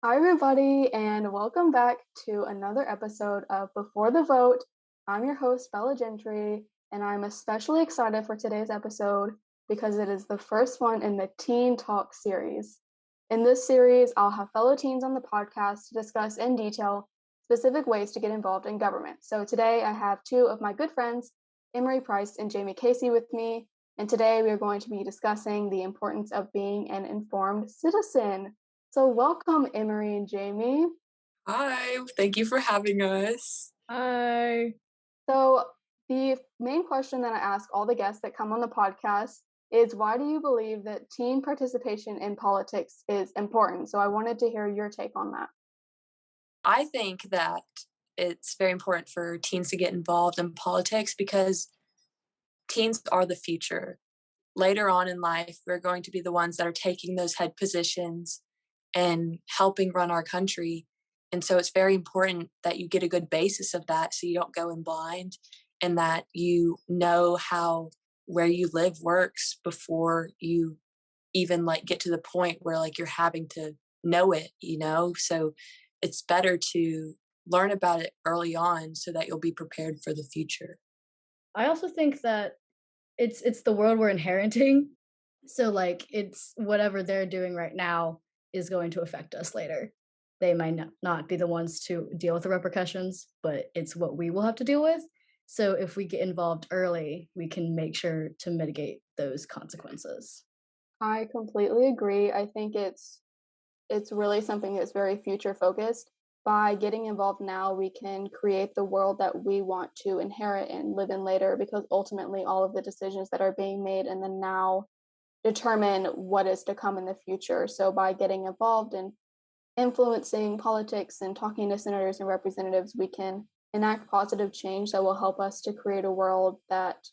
Hi, everybody, and welcome back to another episode of Before the Vote. I'm your host, Bella Gentry, and I'm especially excited for today's episode because it is the first one in the Teen Talk series. In this series, I'll have fellow teens on the podcast to discuss in detail specific ways to get involved in government. So today I have two of my good friends, Emery Price and Jamie Casey, with me, and today we are going to be discussing the importance of being an informed citizen. So, welcome, Emery and Jamie. Hi, thank you for having us. Hi. So, the main question that I ask all the guests that come on the podcast is why do you believe that teen participation in politics is important? So, I wanted to hear your take on that. I think that it's very important for teens to get involved in politics because teens are the future. Later on in life, we're going to be the ones that are taking those head positions and helping run our country. And so it's very important that you get a good basis of that so you don't go in blind and that you know how where you live works before you even like get to the point where like you're having to know it. So it's better to learn about it early on so that you'll be prepared for the future. I also think that it's the world we're inheriting. So like it's whatever they're doing right now is going to affect us later. They might not be the ones to deal with the repercussions, but it's what we will have to deal with. So if we get involved early, we can make sure to mitigate those consequences. I completely agree. I think it's really something that's very future focused. By getting involved now, we can create the world that we want to inherit and live in later because ultimately all of the decisions that are being made in the now determine what is to come in the future. So by getting involved in influencing politics and talking to senators and representatives, we can enact positive change that will help us to create a world that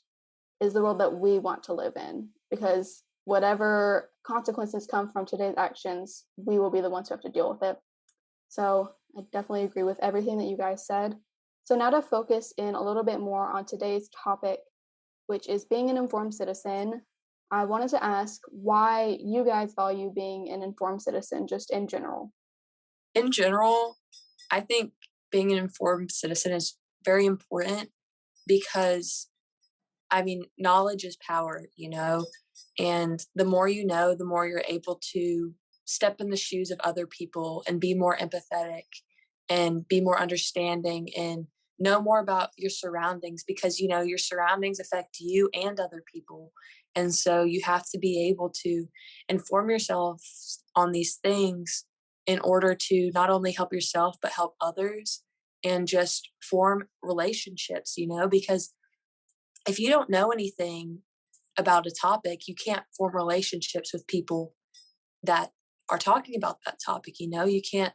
is the world that we want to live in. Because whatever consequences come from today's actions, we will be the ones who have to deal with it. So I definitely agree with everything that you guys said. So now to focus in a little bit more on today's topic, which is being an informed citizen, I wanted to ask why you guys value being an informed citizen just in general. In general, I think being an informed citizen is very important because I mean, knowledge is power, and the more you know, the more you're able to step in the shoes of other people and be more empathetic and be more understanding and know more about your surroundings because your surroundings affect you and other people. And so you have to be able to inform yourself on these things in order to not only help yourself, but help others and just form relationships, because if you don't know anything about a topic, you can't form relationships with people that are talking about that topic. You can't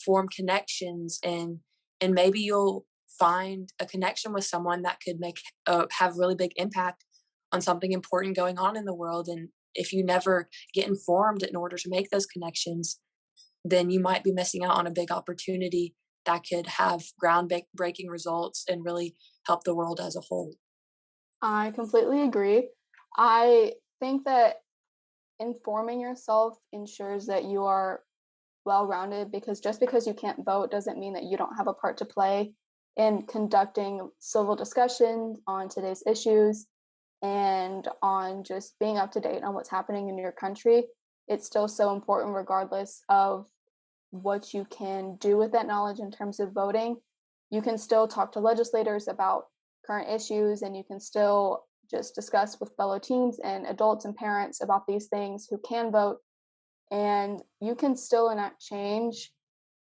form connections and maybe you'll find a connection with someone that could make have really big impact on something important going on in the world. And if you never get informed in order to make those connections, then you might be missing out on a big opportunity that could have ground breaking results and really help the world as a whole. I completely agree. I think that informing yourself ensures that you are well rounded because just because you can't vote doesn't mean that you don't have a part to play in conducting civil discussions on today's issues and on just being up to date on what's happening in your country. It's still so important, regardless of what you can do with that knowledge in terms of voting. You can still talk to legislators about current issues and you can still just discuss with fellow teens and adults and parents about these things who can vote, and you can still enact change.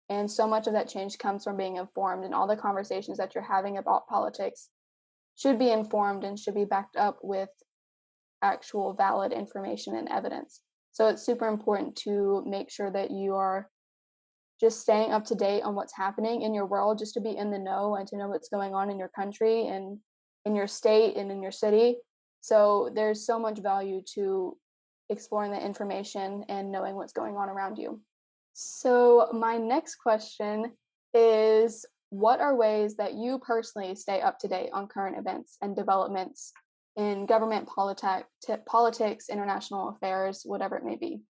And so much of that change comes from being informed, and all the conversations that you're having about politics should be informed and should be backed up with actual valid information and evidence. So it's super important to make sure that you are just staying up to date on what's happening in your world, just to be in the know and to know what's going on in your country and in your state and in your city. So there's so much value to exploring the information and knowing what's going on around you. So my next question is, what are ways that you personally stay up to date on current events and developments in government, politics, international affairs, whatever it may be?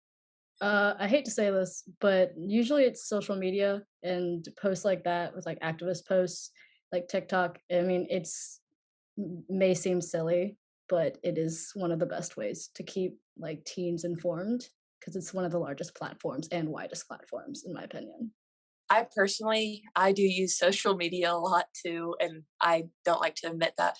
I hate to say this, but usually it's social media and posts like that with like activist posts like TikTok. I mean, may seem silly, but it is one of the best ways to keep like teens informed because it's one of the largest platforms and widest platforms, in my opinion. I do use social media a lot too, and I don't like to admit that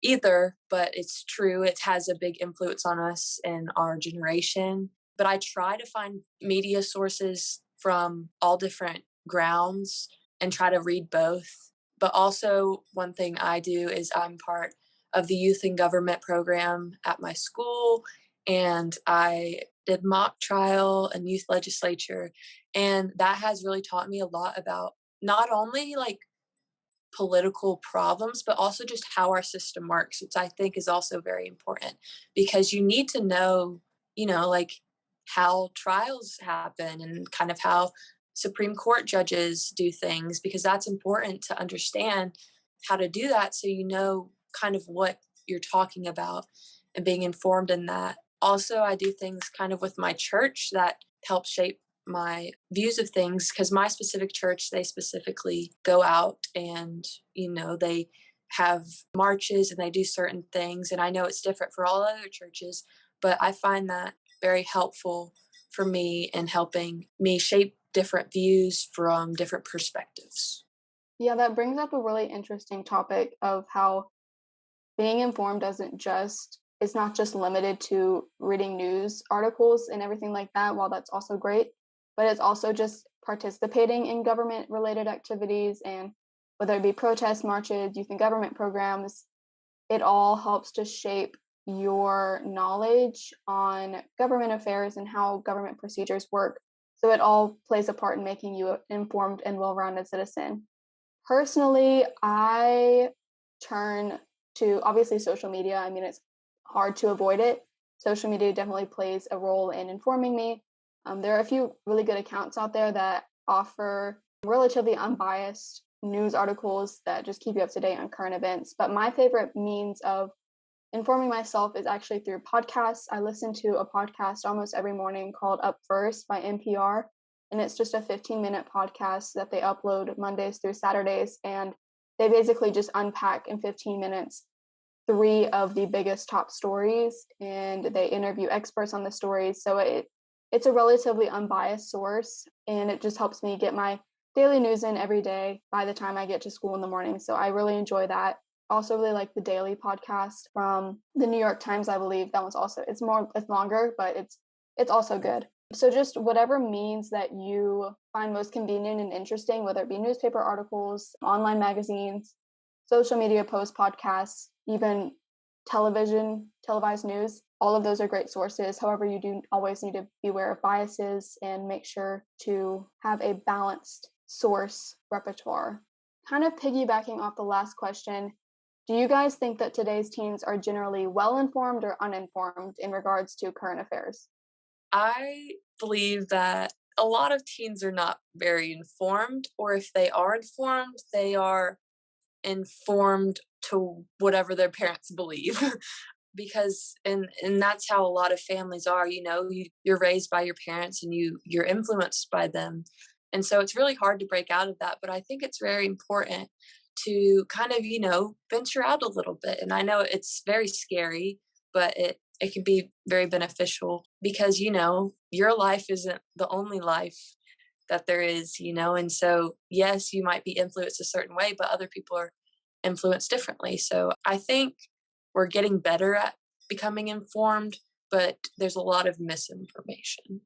either, but it's true. It has a big influence on us and our generation. But I try to find media sources from all different grounds and try to read both. But also, one thing I do is I'm part of the youth and government program at my school, and I did mock trial and youth legislature. And that has really taught me a lot about not only like political problems, but also just how our system works, which I think is also very important because you need to know, like how trials happen and kind of how Supreme Court judges do things, because that's important to understand how to do that so you know kind of what you're talking about and being informed in that. Also, I do things kind of with my church that help shape my views of things because my specific church, they specifically go out and they have marches and they do certain things, and I know it's different for all other churches, but I find that very helpful for me in helping me shape different views from different perspectives. Yeah, that brings up a really interesting topic of how being informed doesn't just it's not just limited to reading news articles and everything like that, while that's also great, but it's also just participating in government related activities, and whether it be protests, marches, youth and government programs, it all helps to shape your knowledge on government affairs and how government procedures work. So it all plays a part in making you an informed and well-rounded citizen. Personally, I turn to obviously social media. I mean, it's hard to avoid it. Social media definitely plays a role in informing me. There are a few really good accounts out there that offer relatively unbiased news articles that just keep you up to date on current events. But my favorite means of informing myself is actually through podcasts. I listen to a podcast almost every morning called Up First by NPR, and it's just a 15-minute podcast that they upload Mondays through Saturdays, and they basically just unpack in 15 minutes three of the biggest top stories, and they interview experts on the stories. So it's a relatively unbiased source, and it just helps me get my daily news in every day by the time I get to school in the morning. So I really enjoy that. Also really like the daily podcast from the New York Times, I believe. That one's also it's longer, but it's also good. So just whatever means that you find most convenient and interesting, whether it be newspaper articles, online magazines, social media posts, podcasts, even televised news, all of those are great sources. However, you do always need to be aware of biases and make sure to have a balanced source repertoire. Kind of piggybacking off the last question, do you guys think that today's teens are generally well informed or uninformed in regards to current affairs? I believe that a lot of teens are not very informed, or if they are informed, they are informed to whatever their parents believe. Because and that's how a lot of families are, you're raised by your parents and you're influenced by them, and so it's really hard to break out of that. But I think it's very important to kind of venture out a little bit, and I know it's very scary, but it can be very beneficial because your life isn't the only life that there is, and so yes, you might be influenced a certain way, but other people are influenced differently. So I think we're getting better at becoming informed, but there's a lot of misinformation.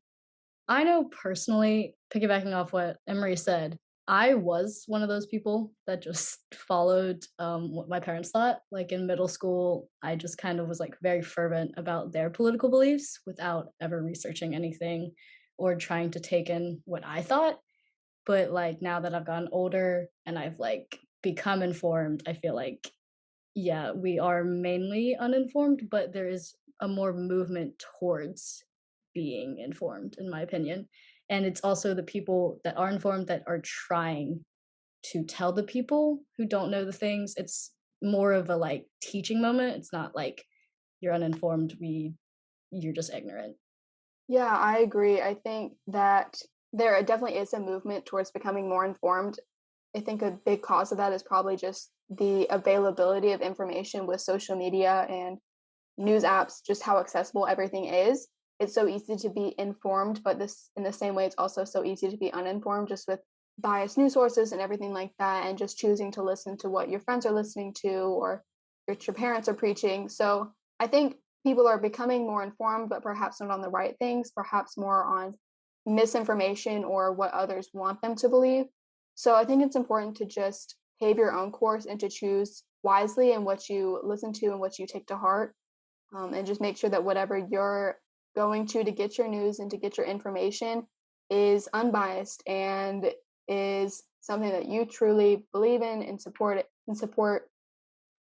I know personally, piggybacking off what Emery said, I was one of those people that just followed what my parents thought. Like in middle school, I just kind of was like very fervent about their political beliefs without ever researching anything or trying to take in what I thought. But like now that I've gotten older and I've like become informed, I feel like, yeah, we are mainly uninformed, but there is a more movement towards being informed, in my opinion. And it's also the people that are informed that are trying to tell the people who don't know the things. It's more of a like teaching moment. It's not like you're uninformed, you're just ignorant. Yeah, I agree. I think that there definitely is a movement towards becoming more informed. I think a big cause of that is probably just the availability of information with social media and news apps, just how accessible everything is. It's so easy to be informed, but this in the same way, it's also so easy to be uninformed just with biased news sources and everything like that, and just choosing to listen to what your friends are listening to or what your parents are preaching. So I think people are becoming more informed, but perhaps not on the right things, perhaps more on misinformation or what others want them to believe. So I think it's important to just pave your own course and to choose wisely in what you listen to and what you take to heart, and just make sure that whatever you're going to get your news and to get your information is unbiased and is something that you truly believe in and support,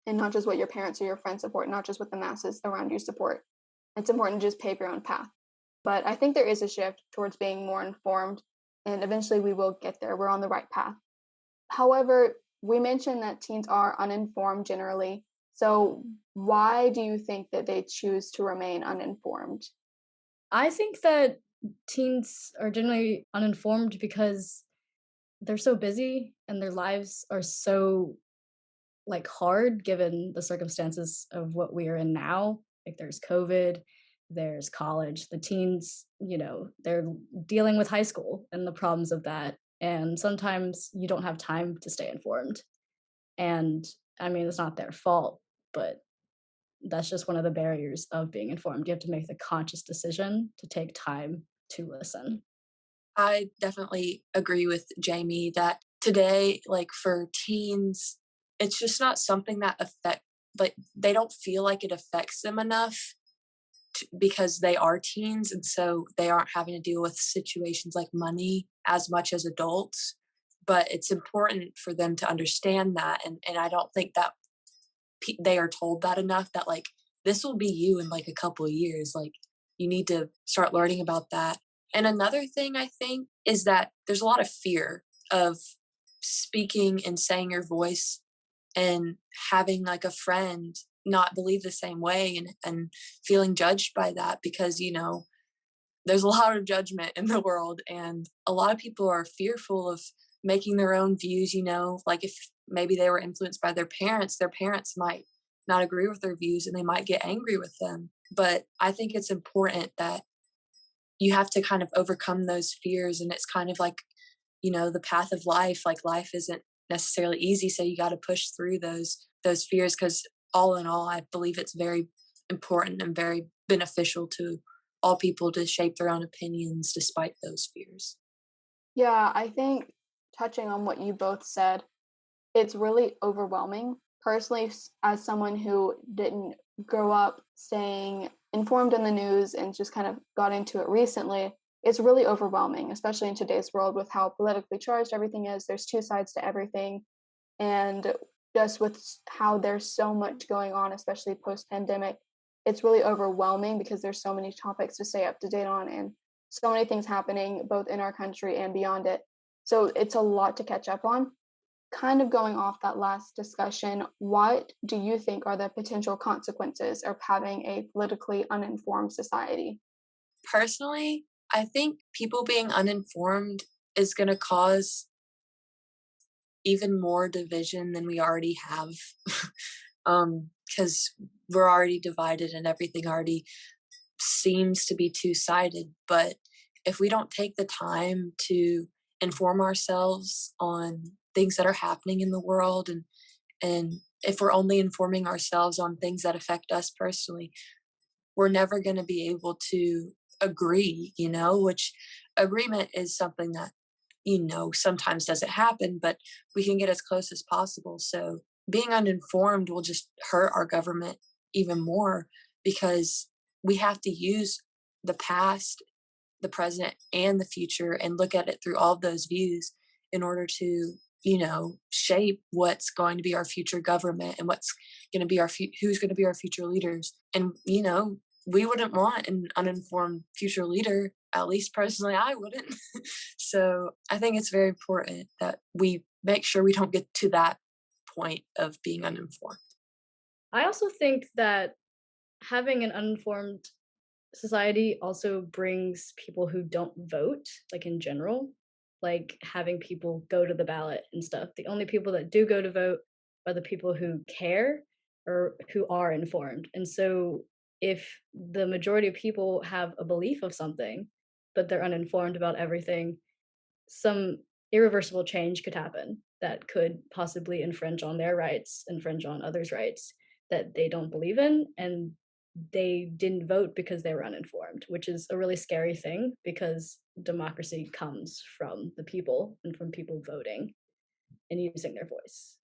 and not just what your parents or your friends support, not just what the masses around you support. It's important to just pave your own path. But I think there is a shift towards being more informed, and eventually we will get there. We're on the right path. However, we mentioned that teens are uninformed generally. So, why do you think that they choose to remain uninformed? I think that teens are generally uninformed because they're so busy and their lives are so like hard given the circumstances of what we are in now. Like there's COVID, there's college, the teens, they're dealing with high school and the problems of that. And sometimes you don't have time to stay informed. And I mean, it's not their fault, but that's just one of the barriers of being informed. You have to make the conscious decision to take time to listen. I definitely agree with Jamie that today, like for teens, it's just not something that like they don't feel like it affects them enough because they are teens, and so they aren't having to deal with situations like money as much as adults. But it's important for them to understand that, and I don't think that they are told that enough, that like this will be you in like a couple of years, like you need to start learning about that. And another thing I think is that there's a lot of fear of speaking and saying your voice and having like a friend not believe the same way, and feeling judged by that, because there's a lot of judgment in the world, and a lot of people are fearful of making their own views. Like if maybe they were influenced by their parents might not agree with their views and they might get angry with them. But I think it's important that you have to kind of overcome those fears, and it's kind of like the path of life. Like life isn't necessarily easy, so you got to push through those fears, because all in all, I believe it's very important and very beneficial to all people to shape their own opinions despite those fears. Yeah, I think touching on what you both said, it's really overwhelming. Personally, as someone who didn't grow up staying informed in the news and just kind of got into it recently, it's really overwhelming, especially in today's world with how politically charged everything is. There's two sides to everything. And just with how there's so much going on, especially post pandemic, it's really overwhelming because there's so many topics to stay up to date on and so many things happening both in our country and beyond it. So it's a lot to catch up on. Kind of going off that last discussion, what do you think are the potential consequences of having a politically uninformed society? Personally, I think people being uninformed is going to cause even more division than we already have. Because we're already divided and everything already seems to be two-sided. But if we don't take the time to inform ourselves on things that are happening in the world, and if we're only informing ourselves on things that affect us personally, we're never going to be able to agree, which agreement is something that, sometimes doesn't happen, but we can get as close as possible. So being uninformed will just hurt our government even more, because we have to use the past, the present, and the future and look at it through all of those views in order to, shape what's going to be our future government and what's going to be who's going to be our future leaders. And, we wouldn't want an uninformed future leader. At least personally, I wouldn't. So I think it's very important that we make sure we don't get to that point of being uninformed. I also think that having an uninformed society also brings people who don't vote, like in general, like having people go to the ballot and stuff. The only people that do go to vote are the people who care or who are informed. And so if the majority of people have a belief of something, but they're uninformed about everything, some irreversible change could happen that could possibly infringe on their rights, infringe on others' rights that they don't believe in, and they didn't vote because they were uninformed, which is a really scary thing because democracy comes from the people and from people voting and using their voice.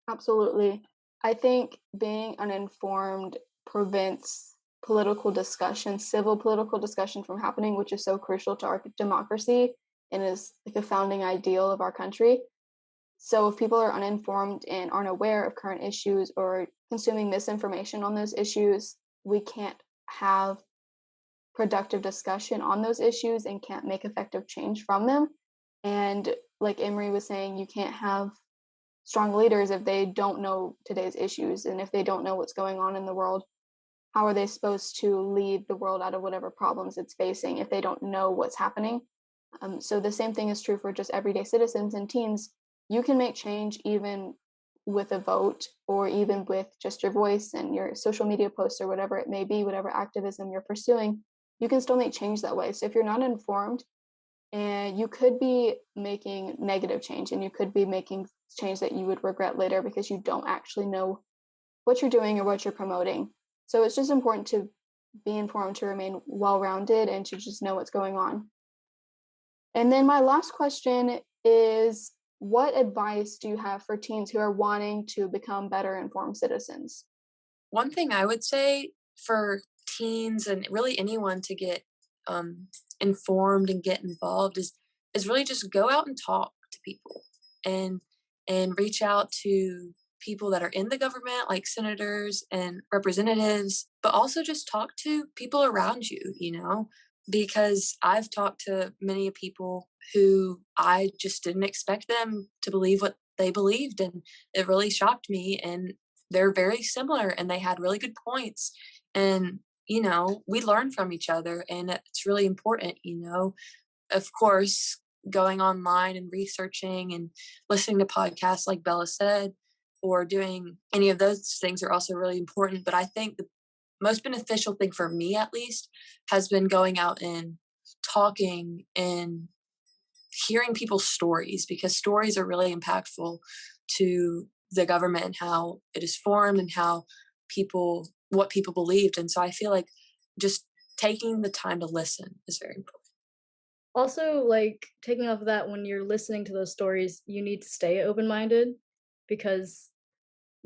Absolutely. I think being uninformed prevents political discussion, civil political discussion from happening, which is so crucial to our democracy and is like a founding ideal of our country. So if people are uninformed and aren't aware of current issues or consuming misinformation on those issues, we can't have productive discussion on those issues and can't make effective change from them. And like Emery was saying, you can't have strong leaders if they don't know today's issues and if they don't know what's going on in the world. How are they supposed to lead the world out of whatever problems it's facing if they don't know what's happening? So the same thing is true for just everyday citizens and teens. You can make change even with a vote or even with just your voice and your social media posts or whatever it may be, whatever activism you're pursuing. You can still make change that way. So if you're not informed, and you could be making negative change and you could be making change that you would regret later because you don't actually know what you're doing or what you're promoting. So it's just important to be informed, to remain well rounded, and to just know what's going on. And then my last question is, what advice do you have for teens who are wanting to become better informed citizens? One thing I would say for teens and really anyone to get informed and get involved is really just go out and talk to people and reach out to people that are in the government like senators and representatives, but also just talk to people around you, because I've talked to many people who I just didn't expect them to believe what they believed, and it really shocked me. And they're very similar and they had really good points. And, we learn from each other and it's really important, Of course, going online and researching and listening to podcasts like Bella said, or doing any of those things are also really important. But I think the most beneficial thing for me, at least, has been going out and talking and hearing people's stories, because stories are really impactful to the government and how it is formed and how what people believed. And so I feel like just taking the time to listen is very important. Also, like taking off of that, when you're listening to those stories, you need to stay open minded because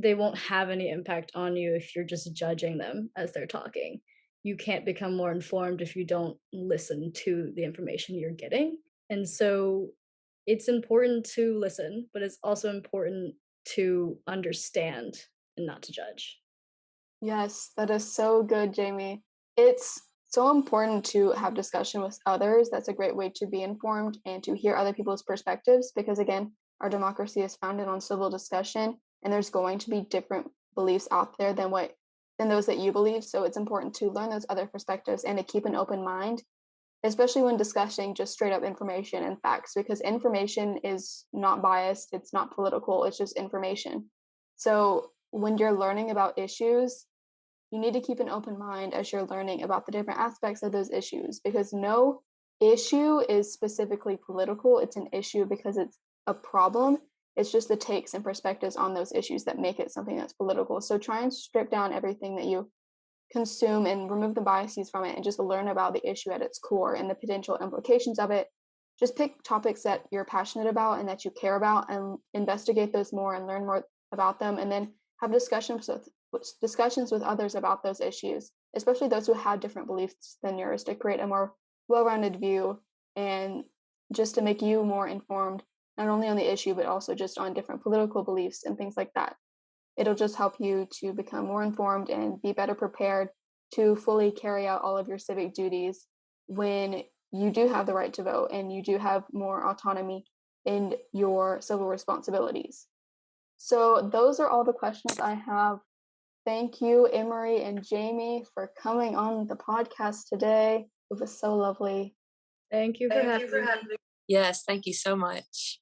they won't have any impact on you if you're just judging them as they're talking. You can't become more informed if you don't listen to the information you're getting. And so it's important to listen, but it's also important to understand and not to judge. Yes, that is so good, Jamie. It's so important to have discussion with others. That's a great way to be informed and to hear other people's perspectives because, again, our democracy is founded on civil discussion, and there's going to be different beliefs out there than those that you believe. So it's important to learn those other perspectives and to keep an open mind, especially when discussing just straight up information and facts, because information is not biased, it's not political, it's just information. So when you're learning about issues, you need to keep an open mind as you're learning about the different aspects of those issues because no issue is specifically political. It's an issue because it's a problem. It's just the takes and perspectives on those issues that make it something that's political. So try and strip down everything that you consume and remove the biases from it and just learn about the issue at its core and the potential implications of it. Just pick topics that you're passionate about and that you care about and investigate those more and learn more about them, and then have discussions with others about those issues, especially those who have different beliefs than yours, to create a more well-rounded view and just to make you more informed not only on the issue but also just on different political beliefs and things like that. It'll just help you to become more informed and be better prepared to fully carry out all of your civic duties when you do have the right to vote and you do have more autonomy in your civil responsibilities. So, those are all the questions I have. thank you, Emery and Jamie, for coming on the podcast today. It was so lovely. Thank you for having me. Yes, thank you so much.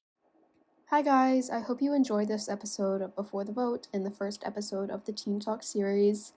Hi guys, I hope you enjoyed this episode of Before the Vote and the first episode of the Teen Talk series.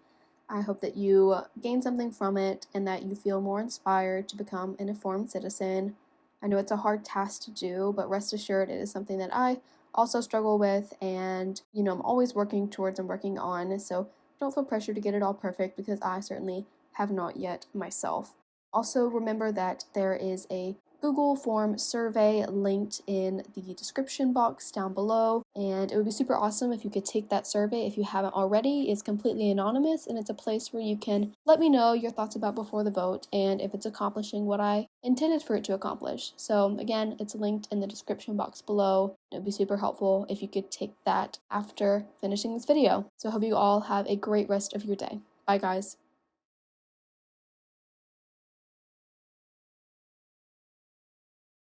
I hope that you gain something from it and that you feel more inspired to become an informed citizen. I know it's a hard task to do, but rest assured it is something that I also struggle with, and I'm always working towards and working on, so don't feel pressure to get it all perfect because I certainly have not yet myself. Also, remember that there is a Google form survey linked in the description box down below, and it would be super awesome if you could take that survey if you haven't already. It's completely anonymous, and it's a place where you can let me know your thoughts about Before the Vote and if it's accomplishing what I intended for it to accomplish. So again, it's linked in the description box below. It would be super helpful if you could take that after finishing this video. So I hope you all have a great rest of your day. Bye guys.